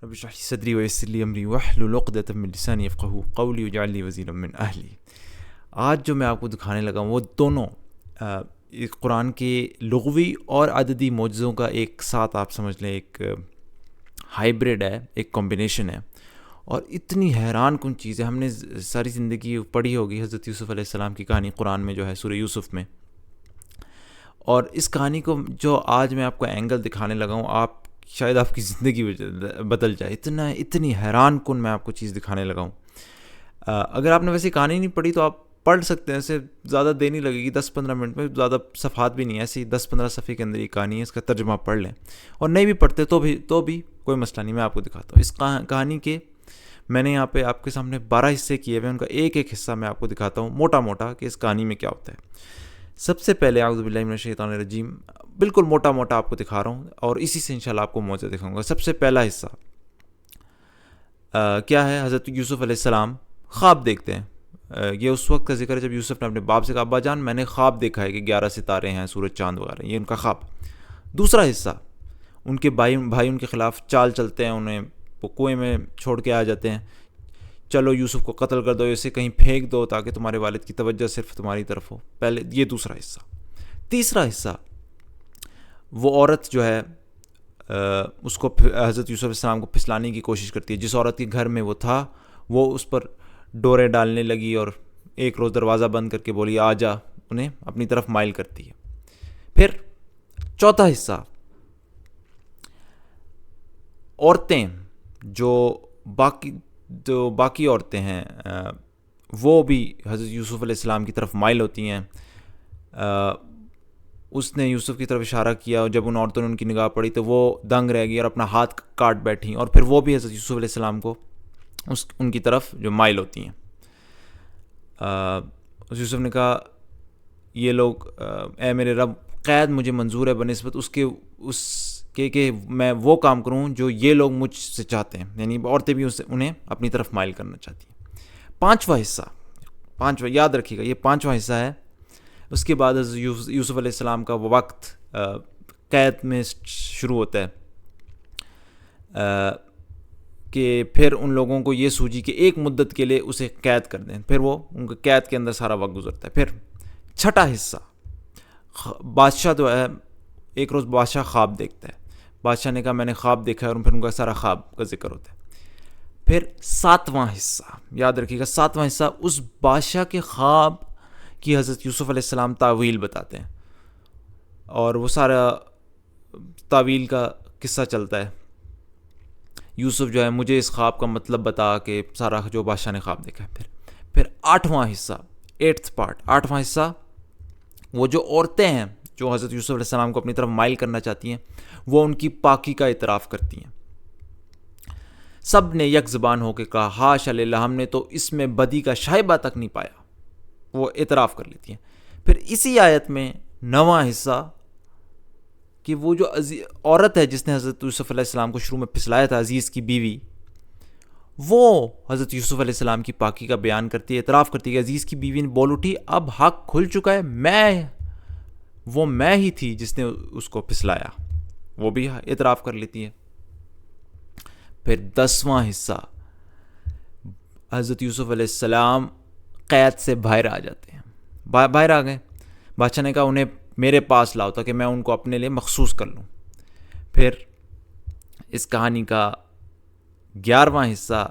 رب اشرح لي صدری ویسر لی امری واحلل عقدۃ من لسانی یفقہوا قولی واجعل لی وزیرا من اہلی۔ آج جو میں آپ کو دکھانے لگا ہوں وہ دونوں ایک قرآن کے لغوی اور عددی معجزوں کا ایک ساتھ آپ سمجھ لیں ایک ہائبرڈ ہے، ایک کمبینیشن ہے، اور اتنی حیران کن چیز ہے۔ ہم نے ساری زندگی پڑھی ہوگی حضرت یوسف علیہ السلام کی کہانی قرآن میں جو ہے سورہ یوسف میں، اور اس کہانی کو جو آج میں آپ کو اینگل دکھانے لگا ہوں آپ شاید آپ کی زندگی بدل جائے، اتنی حیران کن میں آپ کو چیز دکھانے لگا ہوں۔ اگر آپ نے ویسی کہانی نہیں پڑھی تو آپ پڑھ سکتے ہیں، اسے زیادہ دیر نہیں لگے گی، 10-15 منٹ میں، زیادہ صفحات بھی نہیں ہے، ایسی 10-15 صفحے کے اندر یہ کہانی ہے، اس کا ترجمہ پڑھ لیں، اور نہیں بھی پڑھتے تو بھی کوئی مسئلہ نہیں، میں آپ کو دکھاتا ہوں۔ اس کہانی کے میں نے یہاں پہ آپ کے سامنے 12 حصے کیے ہوئے، ان کا ایک حصہ میں آپ کو دکھاتا ہوں موٹا موٹا کہ اس کہانی میں کیا ہوتا ہے۔ سب سے پہلے اعوذ باللہ من الشیطان الرجیم، بالکل موٹا موٹا آپ کو دکھا رہا ہوں، اور اسی سے انشاءاللہ آپ کو معجزہ دکھاؤں گا۔ سب سے پہلا حصہ کیا ہے؟ حضرت یوسف علیہ السلام خواب دیکھتے ہیں۔ یہ اس وقت کا ذکر ہے جب یوسف نے اپنے باپ سے کہا، ابا جان میں نے خواب دیکھا ہے کہ 11 ستارے ہیں، سورج چاند وغیرہ، یہ ان کا خواب۔ دوسرا حصہ، ان کے بھائی ان کے خلاف چال چلتے ہیں، انہیں وہ کنویں میں چھوڑ کے آ جاتے ہیں، چلو یوسف کو قتل کر دو، اسے کہیں پھینک دو تاکہ تمہارے والد کی توجہ صرف تمہاری طرف ہو۔ پہلے یہ دوسرا حصہ۔ تیسرا حصہ، وہ عورت جو ہے اس کو حضرت یوسف علیہ السلام کو پھسلانے کی کوشش کرتی ہے، جس عورت کے گھر میں وہ تھا وہ اس پر ڈورے ڈالنے لگی اور ایک روز دروازہ بند کر کے بولی آ جا، انہیں اپنی طرف مائل کرتی ہے۔ پھر چوتھا حصہ، عورتیں جو باقی عورتیں ہیں وہ بھی حضرت یوسف علیہ السلام کی طرف مائل ہوتی ہیں۔ اس نے یوسف کی طرف اشارہ کیا، اور جب ان عورتوں نے ان کی نگاہ پڑی تو وہ دنگ رہ گئی اور اپنا ہاتھ کاٹ بیٹھیں، اور پھر وہ بھی حضرت یوسف علیہ السلام کو ان کی طرف جو مائل ہوتی ہیں۔ یوسف نے کہا، یہ لوگ اے میرے رب، قید مجھے منظور ہے بنسبت اس کے کہ میں وہ کام کروں جو یہ لوگ مجھ سے چاہتے ہیں، یعنی عورتیں بھی انہیں اپنی طرف مائل کرنا چاہتی ہیں۔ پانچواں حصہ، یاد رکھیے گا یہ پانچواں حصہ ہے۔ اس کے بعد یوسف علیہ السلام کا وہ وقت قید میں شروع ہوتا ہے کہ پھر ان لوگوں کو یہ سوجی کہ ایک مدت کے لیے اسے قید کر دیں، پھر وہ ان کے قید کے اندر سارا وقت گزرتا ہے۔ پھر چھٹا حصہ، بادشاہ جو ہے ایک روز بادشاہ خواب دیکھتا ہے، بادشاہ نے کہا میں نے خواب دیکھا ہے، اور پھر ان کا سارا خواب کا ذکر ہوتا ہے۔ پھر ساتواں حصہ، یاد رکھیے گا ساتواں حصہ، اس بادشاہ کے خواب کی حضرت یوسف علیہ السلام تعویل بتاتے ہیں، اور وہ سارا تعویل کا قصہ چلتا ہے۔ یوسف جو ہے مجھے اس خواب کا مطلب بتا کہ سارا جو بادشاہ نے خواب دیکھا ہے۔ پھر آٹھواں حصہ، آٹھواں حصہ، وہ جو عورتیں ہیں جو حضرت یوسف علیہ السلام کو اپنی طرف مائل کرنا چاہتی ہیں، وہ ان کی پاکی کا اعتراف کرتی ہیں۔ سب نے یک زبان ہو کے کہا حاشا للہ، ہم نے تو اس میں بدی کا شائبہ تک نہیں پایا، وہ اعتراف کر لیتی ہیں۔ پھر اسی آیت میں 9واں حصہ کہ وہ جو عورت ہے جس نے حضرت یوسف علیہ السلام کو شروع میں پھسلایا تھا، عزیز کی بیوی، وہ حضرت یوسف علیہ السلام کی پاکی کا بیان کرتی ہے، اعتراف کرتی ہے کہ عزیز کی بیوی نے بول اٹھی اب حق کھل چکا ہے، میں ہی تھی جس نے اس کو پھسلایا، وہ بھی اعتراف کر لیتی ہے۔ پھر 10واں حصہ، حضرت یوسف علیہ السلام قید سے باہر آ جاتے ہیں، باہر آ گئے، بادشاہ نے کہا انہیں میرے پاس لاؤ تاکہ میں ان کو اپنے لیے مخصوص کر لوں۔ پھر اس کہانی کا 11واں حصہ،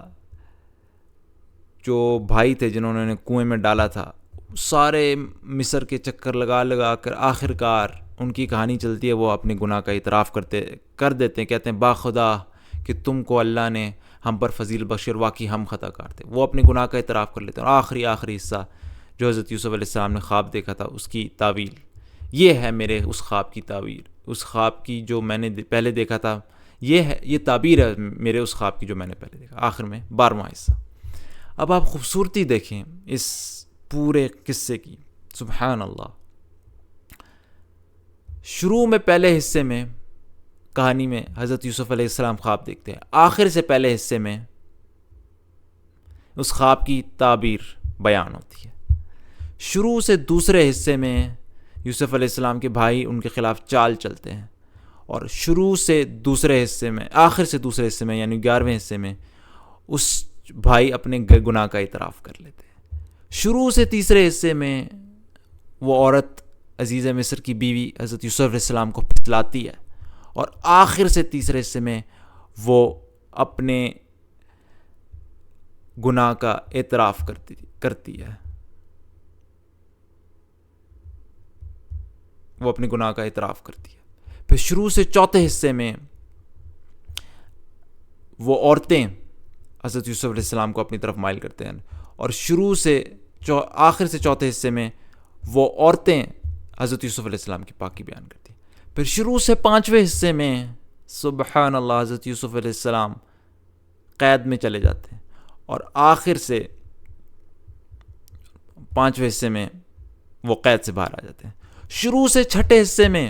جو بھائی تھے جنہوں نے کنویں میں ڈالا تھا، سارے مصر کے چکر لگا کر آخرکار ان کی کہانی چلتی ہے، وہ اپنے گناہ کا اعتراف کر دیتے ہیں، کہتے ہیں با خدا کہ تم کو اللہ نے ہم پر فضیل بخشی اور واقعی ہم خطا کار تھے، وہ اپنے گناہ کا اعتراف کر لیتے ہیں۔ اور آخری حصہ جو حضرت یوسف علیہ السلام نے خواب دیکھا تھا اس کی تعویل، یہ ہے میرے اس خواب کی تعبیر، اس خواب کی جو میں نے پہلے دیکھا تھا، یہ تعبیر ہے میرے اس خواب کی جو میں نے پہلے دیکھا۔ آخر میں 12واں حصہ۔ اب آپ خوبصورتی دیکھیں اس پورے قصے کی، سبحان اللہ۔ شروع میں پہلے حصے میں کہانی میں حضرت یوسف علیہ السلام خواب دیکھتے ہیں، آخر سے پہلے حصے میں اس خواب کی تعبیر بیان ہوتی ہے۔ شروع سے دوسرے حصے میں یوسف علیہ السلام کے بھائی ان کے خلاف چال چلتے ہیں، اور شروع سے دوسرے حصے میں، آخر سے دوسرے حصے میں یعنی 11ویں حصے میں اس بھائی اپنے گناہ کا اعتراف کر لیتے ہیں۔ شروع سے تیسرے حصے میں وہ عورت عزیز مصر کی بیوی حضرت یوسف علیہ السلام کو پھسلاتی ہے، اور آخر سے تیسرے حصے میں وہ اپنے گناہ کا اعتراف کرتی ہے، وہ اپنے گناہ کا اعتراف کرتی ہے۔ پھر شروع سے چوتھے حصے میں وہ عورتیں حضرت یوسف علیہ السلام کو اپنی طرف مائل کرتے ہیں، اور شروع سے آخر سے چوتھے حصے میں وہ عورتیں حضرت یوسف علیہ السلام کی پاکی بیان کرتی ہیں۔ پھر شروع سے 5ویں حصے میں سبحان اللہ حضرت یوسف علیہ السلام قید میں چلے جاتے ہیں، اور آخر سے 5ویں حصے میں وہ قید سے باہر آ جاتے ہیں۔ شروع سے 6ٹھے حصے میں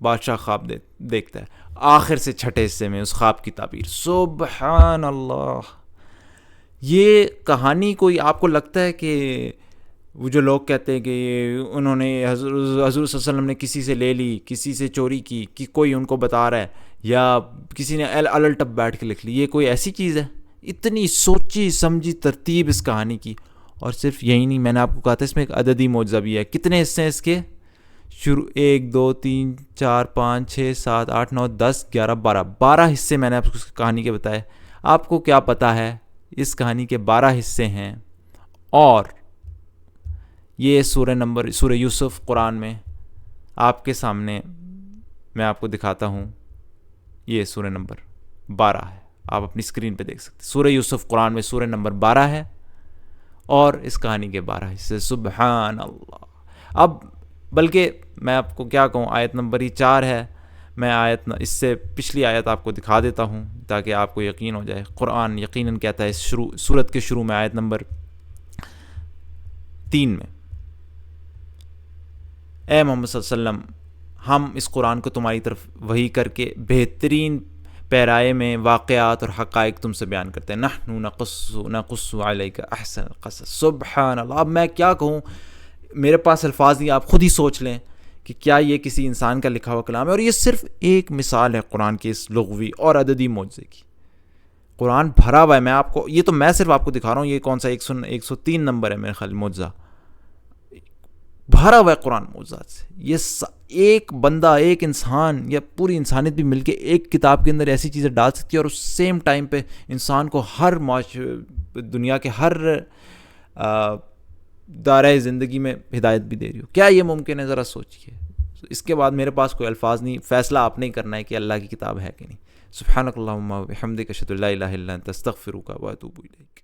بادشاہ خواب دیکھتا ہے، آخر سے 6ٹھے حصے میں اس خواب کی تعبیر۔ سبحان اللہ، یہ کہانی کوئی آپ کو لگتا ہے کہ وہ جو لوگ کہتے ہیں کہ انہوں نے حضور صلی اللہ علیہ وسلم نے کسی سے لے لی، کسی سے چوری کی، کہ کوئی ان کو بتا رہا ہے، یا کسی نے الٹ ٹپ بیٹھ کے لکھ لی، یہ کوئی ایسی چیز ہے؟ اتنی سوچی سمجھی ترتیب اس کہانی کی۔ اور صرف یہی نہیں، میں نے آپ کو کہا تھا اس میں ایک عددی معجزہ بھی ہے۔ کتنے حصے ہیں اس کے؟ شروع 1 2 3 4 5 6 7 8 9 10 11 12 حصے میں نے آپ کو اس کہانی کے بتائے۔ آپ کو کیا پتا ہے اس کہانی کے 12 حصے ہیں، اور یہ سورہ یوسف قرآن میں آپ کے سامنے میں آپ کو دکھاتا ہوں، یہ سورہ نمبر 12 ہے، آپ اپنی اسکرین پہ دیکھ سکتے ہیں۔ سورہ یوسف قرآن میں سورہ نمبر 12 ہے، اور اس کہانی کے 12 حصے۔ سبحان اللہ۔ اب بلکہ میں آپ کو کیا کہوں، آیت نمبر ہی 4 ہے، میں اس سے پچھلی آیت آپ کو دکھا دیتا ہوں تاکہ آپ کو یقین ہو جائے۔ قرآن یقیناً کہتا ہے اس سورت کے شروع میں آیت نمبر 3 میں، اے محمد صلی اللہ علیہ وسلم، ہم اس قرآن کو تمہاری طرف وحی کر کے بہترین پیرائے میں واقعات اور حقائق تم سے بیان کرتے ہیں۔ نحن نقص علیک احسن القصص۔ سبحان اللہ۔ اب میں کیا کہوں، میرے پاس الفاظ نہیں، آپ خود ہی سوچ لیں کہ کیا یہ کسی انسان کا لکھا ہوا کلام ہے؟ اور یہ صرف ایک مثال ہے قرآن کے اس لغوی اور عددی معجزے کی۔ قرآن بھرا ہوا ہے، یہ تو میں صرف آپ کو دکھا رہا ہوں، یہ کون سا 103 نمبر ہے میرے خیال معجزہ، بھرا ہوا ہے قرآن معجزات سے۔ یہ ایک بندہ، ایک انسان یا پوری انسانیت بھی مل کے ایک کتاب کے اندر ایسی چیزیں ڈال سکتی ہے، اور اس سیم ٹائم پہ انسان کو ہر دنیا کے ہر دائرۂ زندگی میں ہدایت بھی دے رہی ہو۔ کیا یہ ممکن ہے؟ ذرا سوچئے۔ اس کے بعد میرے پاس کوئی الفاظ نہیں، فیصلہ آپ نہیں کرنا ہے کہ اللہ کی کتاب ہے کہ نہیں۔ سبحانک اللہم و بحمدک، اشہد ان لا الہ الا انت، استغفرک و اتوب الیک۔